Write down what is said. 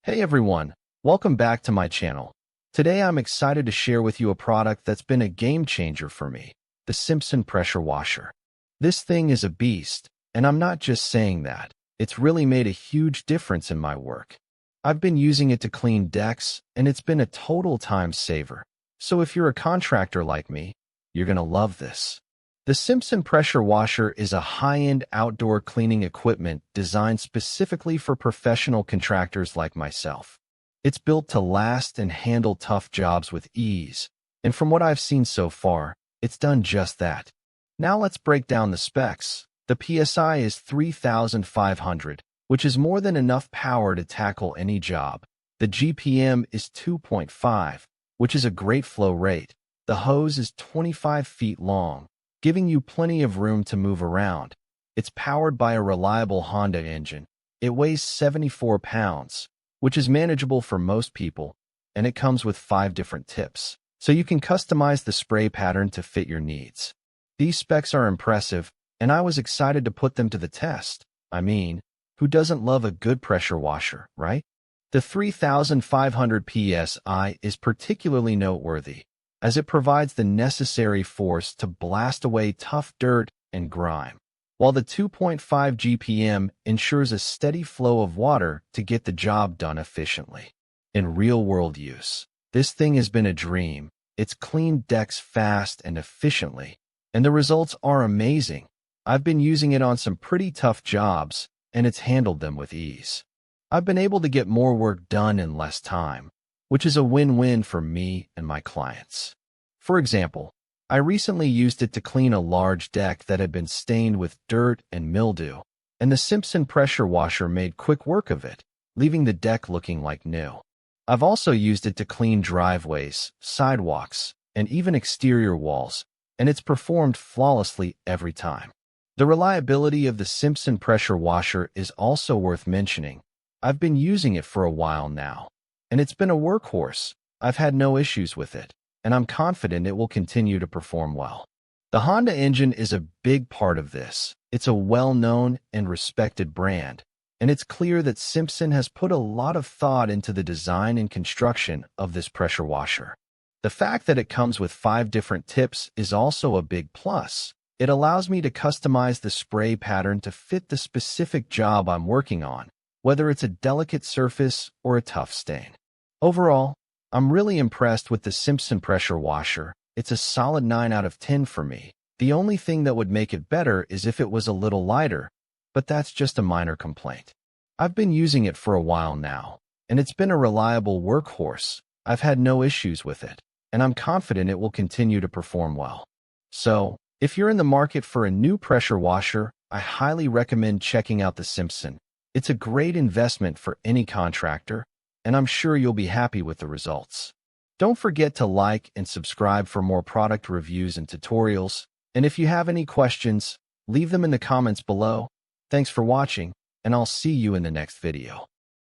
Hey everyone, welcome back to my channel. Today I'm excited to share with you a product that's been a game changer for me, the Simpson pressure washer. This thing is a beast, and I'm not just saying that. It's really made a huge difference in my work. I've been using it to clean decks, and it's been a total time saver. So if you're a contractor like me, you're gonna love this. The Simpson pressure washer is a high-end outdoor cleaning equipment designed specifically for professional contractors like myself. It's built to last and handle tough jobs with ease, and from what I've seen so far, it's done just that. Now let's break down the specs. The PSI is 3,500, which is more than enough power to tackle any job. The GPM is 2.5, which is a great flow rate. The hose is 25 feet long, giving you plenty of room to move around. It's powered by a reliable Honda engine. It weighs 74 pounds, which is manageable for most people, and it comes with 5 different tips, so you can customize the spray pattern to fit your needs. These specs are impressive, and I was excited to put them to the test. I mean, who doesn't love a good pressure washer, right? The 3,500 PSI is particularly noteworthy, as it provides the necessary force to blast away tough dirt and grime, while the 2.5 GPM ensures a steady flow of water to get the job done efficiently. In real-world use, this thing has been a dream. It's cleaned decks fast and efficiently, and the results are amazing. I've been using it on some pretty tough jobs, and it's handled them with ease. I've been able to get more work done in less time, which is a win-win for me and my clients. For example, I recently used it to clean a large deck that had been stained with dirt and mildew, and the Simpson pressure washer made quick work of it, leaving the deck looking like new. I've also used it to clean driveways, sidewalks, and even exterior walls, and it's performed flawlessly every time. The reliability of the Simpson pressure washer is also worth mentioning. I've been using it for a while now, and it's been a workhorse. I've had no issues with it, and I'm confident it will continue to perform well. The Honda engine is a big part of this. It's a well-known and respected brand, and it's clear that Simpson has put a lot of thought into the design and construction of this pressure washer. The fact that it comes with 5 different tips is also a big plus. It allows me to customize the spray pattern to fit the specific job I'm working on, whether it's a delicate surface or a tough stain. Overall, I'm really impressed with the Simpson pressure washer. It's a solid 9 out of 10 for me. The only thing that would make it better is if it was a little lighter, but that's just a minor complaint. I've been using it for a while now, and it's been a reliable workhorse. I've had no issues with it, and I'm confident it will continue to perform well. So, if you're in the market for a new pressure washer, I highly recommend checking out the Simpson. It's a great investment for any contractor, and I'm sure you'll be happy with the results. Don't forget to like and subscribe for more product reviews and tutorials, and if you have any questions, leave them in the comments below. Thanks for watching, and I'll see you in the next video.